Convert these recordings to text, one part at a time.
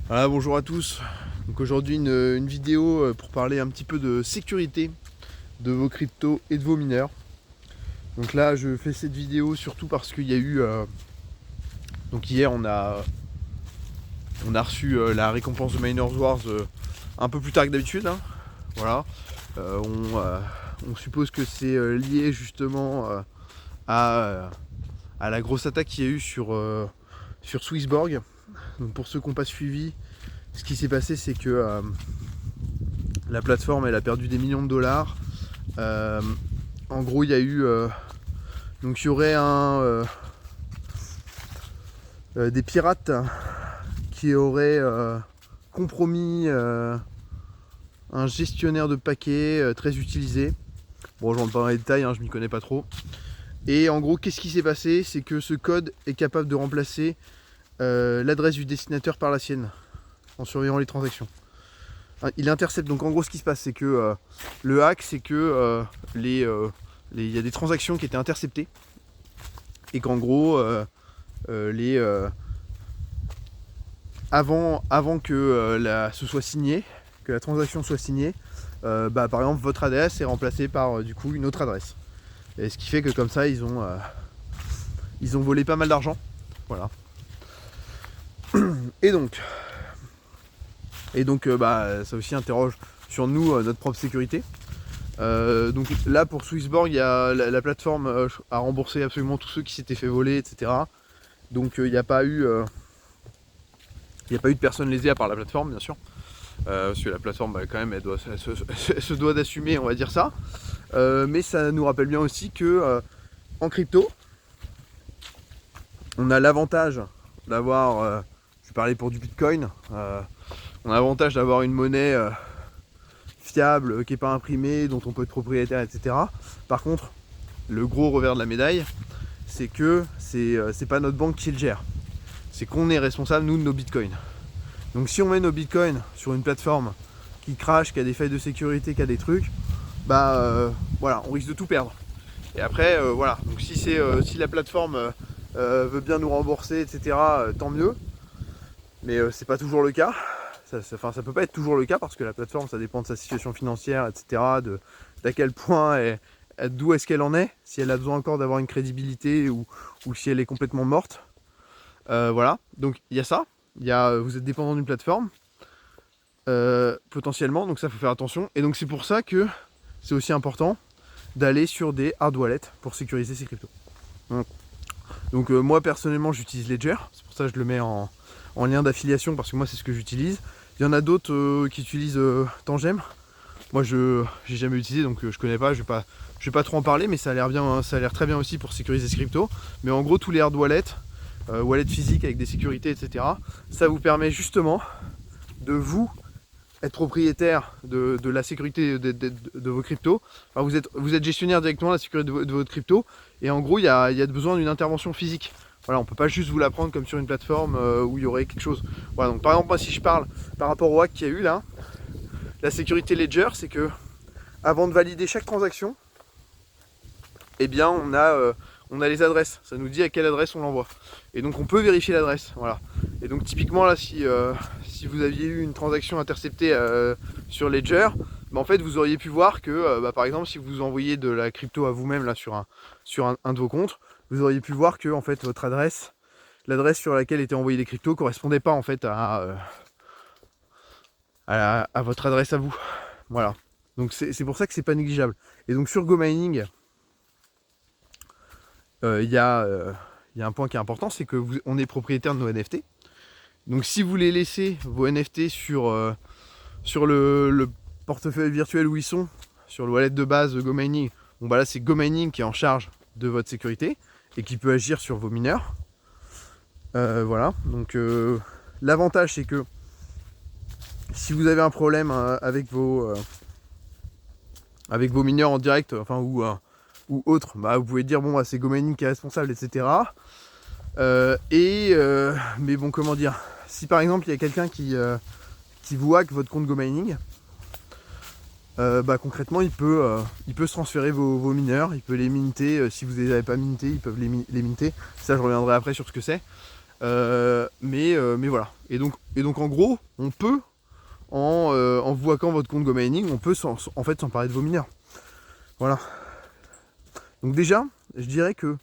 Voilà, bonjour à tous. Donc aujourd'hui une vidéo pour parler un petit peu de sécurité de vos cryptos et de vos mineurs. Donc là je fais cette vidéo surtout parce qu'il y a eu donc hier on a reçu la récompense de Miners Wars un peu plus tard que d'habitude, hein. Voilà. On suppose que c'est lié justement à la grosse attaque qu'il y a eu sur Swissborg. Donc pour ceux qui n'ont pas suivi, ce qui s'est passé, c'est que la plateforme elle a perdu des millions de dollars. En gros, il y a eu donc il y aurait des pirates qui auraient compromis un gestionnaire de paquets très utilisé. Bon, je rentre pas dans les détails, hein, je m'y connais pas trop. Et en gros, qu'est-ce qui s'est passé? C'est que ce code est capable de remplacer l'adresse du destinataire par la sienne en surveillant les transactions. Il intercepte. Donc en gros, ce qui se passe, c'est que le hack, c'est que il y a des transactions qui étaient interceptées et qu'en gros, avant que ce soit signé, que la transaction soit signée, par exemple, votre adresse est remplacée par du coup une autre adresse. Et ce qui fait que comme ça, ils ont volé pas mal d'argent. Voilà. Et donc, ça aussi interroge sur nous, notre propre sécurité. Donc là pour Swissborg, la plateforme a remboursé absolument tous ceux qui s'étaient fait voler, etc. Donc il n'y a pas eu de personnes lésées à part la plateforme, bien sûr. Parce que la plateforme, quand même, elle se doit d'assumer, on va dire ça. Mais ça nous rappelle bien aussi que en crypto, on a l'avantage d'avoir, je vais parler pour du Bitcoin, on a l'avantage d'avoir une monnaie fiable, qui n'est pas imprimée, dont on peut être propriétaire, etc. Par contre, le gros revers de la médaille, c'est que c'est pas notre banque qui le gère. C'est qu'on est responsable, nous, de nos bitcoins. Donc si on met nos bitcoins sur une plateforme qui crache, qui a des failles de sécurité, qui a des trucs, voilà, on risque de tout perdre. Et après, voilà, donc si la plateforme veut bien nous rembourser, etc., tant mieux. Mais c'est pas toujours le cas. Ça peut pas être toujours le cas parce que la plateforme, ça dépend de sa situation financière, etc., d'à quel point, d'où est-ce qu'elle en est, si elle a besoin encore d'avoir une crédibilité ou si elle est complètement morte. Voilà, donc il y a ça. Vous êtes dépendant d'une plateforme, potentiellement, donc ça faut faire attention. Et donc c'est pour ça que c'est aussi important d'aller sur des hard wallets pour sécuriser ses cryptos. Donc moi personnellement j'utilise Ledger, c'est pour ça que je le mets en lien d'affiliation parce que moi c'est ce que j'utilise. Il y en a d'autres qui utilisent Tangem. Moi je n'ai jamais utilisé donc je connais pas, je vais pas trop en parler, mais ça a l'air bien, hein, ça a l'air très bien aussi pour sécuriser ses cryptos. Mais en gros tous les hard wallets, wallets physiques avec des sécurités, etc., ça vous permet justement de vous être propriétaire de la sécurité de vos cryptos. Enfin, vous êtes gestionnaire directement de la sécurité de votre crypto. Et en gros, il y a besoin d'une intervention physique. Voilà, on ne peut pas juste vous la prendre comme sur une plateforme où il y aurait quelque chose. Voilà, donc par exemple, moi si je parle par rapport au hack qu'il y a eu là, la sécurité Ledger, c'est que avant de valider chaque transaction, eh bien on a les adresses. Ça nous dit à quelle adresse on l'envoie. Et donc on peut vérifier l'adresse. Voilà. Et donc typiquement là, si vous aviez eu une transaction interceptée sur Ledger, en fait vous auriez pu voir que par exemple si vous envoyez de la crypto à vous-même là sur un de vos comptes, vous auriez pu voir que en fait votre adresse, l'adresse sur laquelle étaient envoyées les cryptos correspondait pas en fait à votre adresse à vous. Voilà. Donc c'est pour ça que c'est pas négligeable. Et donc sur GoMining, il y a un point qui est important, c'est que on est propriétaire de nos NFT. Donc si vous les laissez vos NFT sur le portefeuille virtuel où ils sont, sur le wallet de base de GoMining, bon là c'est GoMining qui est en charge de votre sécurité et qui peut agir sur vos mineurs. Voilà, donc l'avantage c'est que si vous avez un problème avec vos mineurs en direct, enfin ou autre, vous pouvez dire bon c'est GoMining qui est responsable, etc. Mais bon, comment dire, si par exemple il y a quelqu'un qui vous hack votre compte GoMining, concrètement il peut se transférer vos mineurs, il peut les minter, si vous ne les avez pas mintés, ils peuvent les minter. Ça je reviendrai après sur ce que c'est. Mais voilà. Et donc en gros, on peut, en vous hackant votre compte GoMining, on peut en fait s'emparer de vos mineurs. Voilà. Donc déjà, je dirais que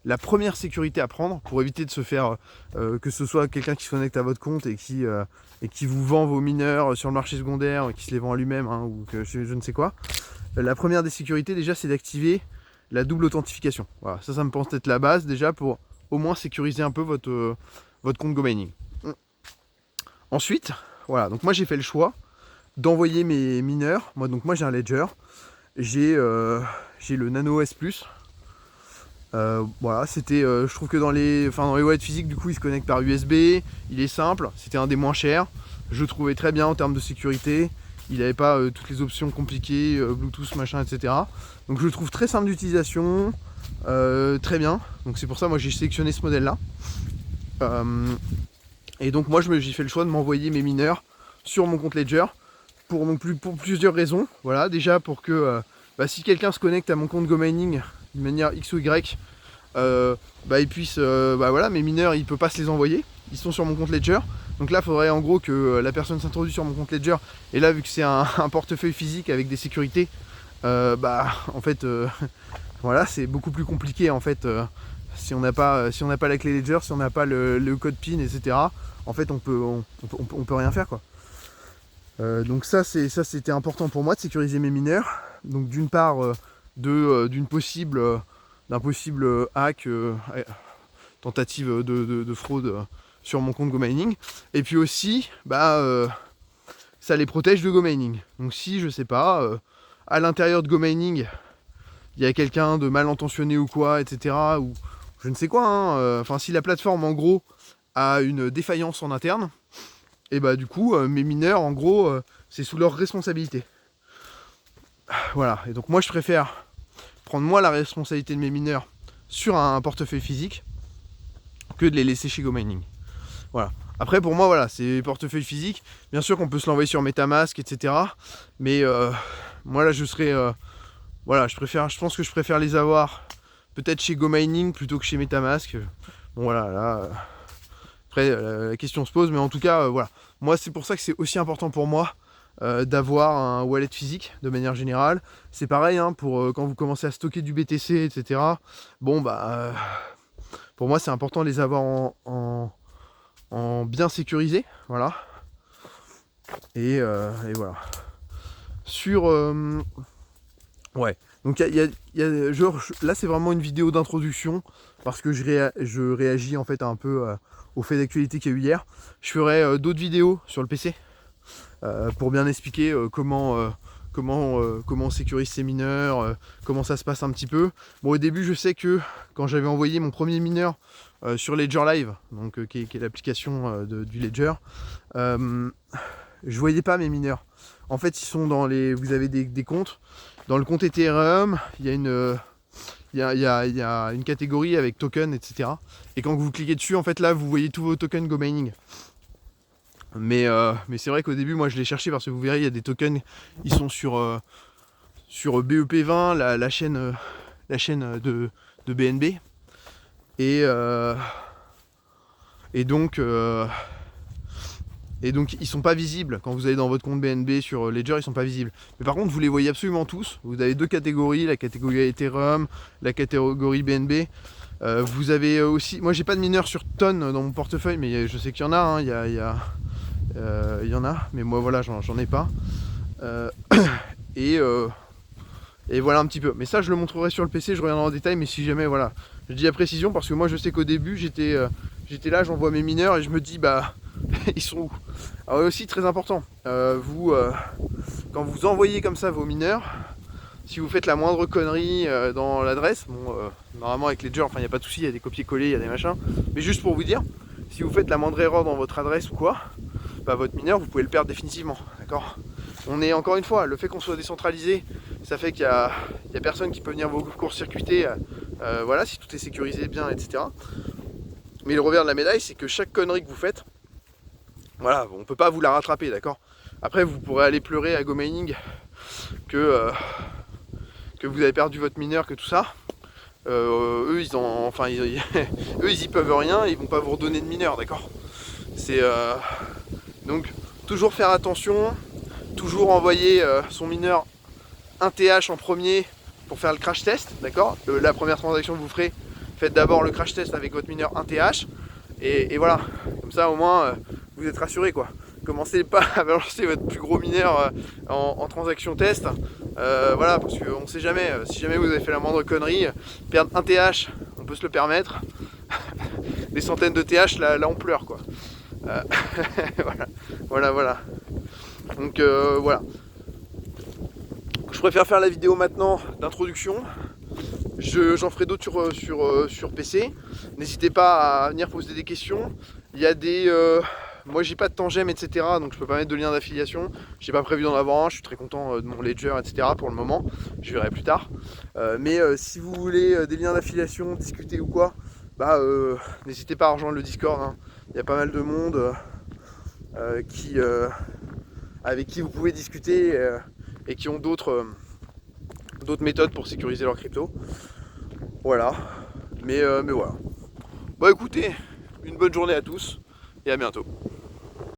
la première sécurité à prendre pour éviter de se faire que ce soit quelqu'un qui se connecte à votre compte et qui vous vend vos mineurs sur le marché secondaire, qui se les vend à lui-même, hein, ou que je ne sais quoi. La première des sécurités déjà, c'est d'activer la double authentification. Voilà, ça me pense être la base déjà pour au moins sécuriser un peu votre compte GoMining. Ensuite, voilà, donc moi j'ai fait le choix d'envoyer mes mineurs. Moi j'ai un Ledger, j'ai le Nano S Plus. Voilà, c'était, je trouve que dans les wallets physiques, du coup, il se connecte par USB, il est simple, c'était un des moins chers, je le trouvais très bien en termes de sécurité, il n'avait pas toutes les options compliquées, Bluetooth, machin, etc. Donc je le trouve très simple d'utilisation, très bien, donc c'est pour ça moi j'ai sélectionné ce modèle-là. Et donc moi j'ai fait le choix de m'envoyer mes mineurs sur mon compte Ledger pour plusieurs raisons. Voilà, déjà pour que si quelqu'un se connecte à mon compte GoMining de manière X ou Y, il puisse, voilà, mes mineurs, il peut pas se les envoyer, ils sont sur mon compte Ledger. Donc là, il faudrait en gros que la personne s'introduise sur mon compte Ledger. Et là, vu que c'est un portefeuille physique avec des sécurités, en fait, voilà, c'est beaucoup plus compliqué en fait. Si on n'a pas la clé Ledger, si on n'a pas le code PIN, etc. En fait, on peut rien faire, quoi. Donc ça c'était important pour moi de sécuriser mes mineurs. Donc d'une part d'un possible hack, tentative de fraude sur mon compte GoMining. Et puis aussi ça les protège de GoMining. Donc si je sais pas, à l'intérieur de GoMining il y a quelqu'un de mal intentionné ou quoi, etc. ou je ne sais quoi, hein, si la plateforme en gros a une défaillance en interne, et du coup mes mineurs en gros c'est sous leur responsabilité. Voilà, et donc moi je préfère prendre moi la responsabilité de mes mineurs sur un portefeuille physique que de les laisser chez GoMining. Voilà. Après pour moi voilà, c'est portefeuille physique, bien sûr qu'on peut se l'envoyer sur MetaMask, etc. Mais moi là je serais voilà, je pense que je préfère les avoir peut-être chez GoMining plutôt que chez MetaMask. Bon voilà, là après la question se pose, mais en tout cas voilà. Moi c'est pour ça que c'est aussi important pour moi d'avoir un wallet physique de manière générale. C'est pareil hein, pour quand vous commencez à stocker du BTC, etc. Bon pour moi c'est important de les avoir en bien sécurisé, voilà. Et voilà. Sur ouais. Donc là c'est vraiment une vidéo d'introduction parce que je réagis en fait un peu au fait d'actualité qu'il y a eu hier. Je ferai d'autres vidéos sur le PC pour bien expliquer comment on sécurise ses mineurs, comment ça se passe un petit peu. Bon, au début je sais que quand j'avais envoyé mon premier mineur sur Ledger Live, donc qui est l'application du Ledger, je voyais pas mes mineurs. En fait ils sont dans vous avez des comptes. Dans le compte Ethereum, il y a une catégorie avec tokens, etc. Et quand vous cliquez dessus, en fait là, vous voyez tous vos tokens GoMining. Mais c'est vrai qu'au début, moi, je l'ai cherché parce que vous verrez, il y a des tokens, ils sont sur BEP20, la chaîne de BNB. Et donc ils sont pas visibles quand vous allez dans votre compte BNB sur Ledger, ils sont pas visibles. Mais par contre vous les voyez absolument tous. Vous avez deux catégories, la catégorie Ethereum, la catégorie BNB. Vous avez aussi, moi j'ai pas de mineurs sur tonnes dans mon portefeuille, mais je sais qu'il y en a, hein. Il y en a, mais moi voilà j'en ai pas. Et voilà un petit peu. Mais ça je le montrerai sur le PC, je reviendrai en détail, mais si jamais voilà. Je dis à précision parce que moi je sais qu'au début j'étais là, j'envoie mes mineurs et je me dis ils sont où? Alors aussi très important, quand vous envoyez comme ça vos mineurs, si vous faites la moindre connerie dans l'adresse, normalement avec Ledger, il n'y a pas de souci, il y a des copier-coller, il y a des machins, mais juste pour vous dire, si vous faites la moindre erreur dans votre adresse ou quoi, votre mineur vous pouvez le perdre définitivement, d'accord? On est encore une fois, le fait qu'on soit décentralisé, ça fait qu'il y a personne qui peut venir vous court-circuiter, voilà, si tout est sécurisé bien, etc. Mais le revers de la médaille, c'est que chaque connerie que vous faites, voilà, on peut pas vous la rattraper, d'accord? Après, vous pourrez aller pleurer à GoMining que vous avez perdu votre mineur, que tout ça. eux eux ils y peuvent rien, ils vont pas vous redonner de mineurs, d'accord. C'est donc toujours faire attention, toujours envoyer son mineur 1 TH en premier pour faire le crash test, d'accord. La première transaction que vous ferez, faites d'abord le crash test avec votre mineur 1 TH et voilà, comme ça au moins vous êtes rassuré quoi. Commencez pas à balancer votre plus gros mineur en transaction test, voilà, parce qu'on sait jamais, si jamais vous avez fait la moindre connerie, perdre 1 TH, on peut se le permettre, des centaines de TH, là on pleure quoi. Voilà. Donc voilà. Je préfère faire la vidéo maintenant d'introduction. J'en ferai d'autres sur PC. N'hésitez pas à venir poser des questions. Il y a des... moi j'ai pas de tangème etc. Donc je peux pas mettre de lien d'affiliation. J'ai pas prévu d'en avoir un. Je suis très content de mon ledger etc. pour le moment. Je verrai plus tard. Mais si vous voulez des liens d'affiliation, discuter ou quoi, bah n'hésitez pas à rejoindre le Discord. Hein. Il y a pas mal de monde avec qui vous pouvez discuter et qui ont d'autres méthodes pour sécuriser leur crypto. Voilà. Mais voilà. Bon écoutez, une bonne journée à tous et à bientôt.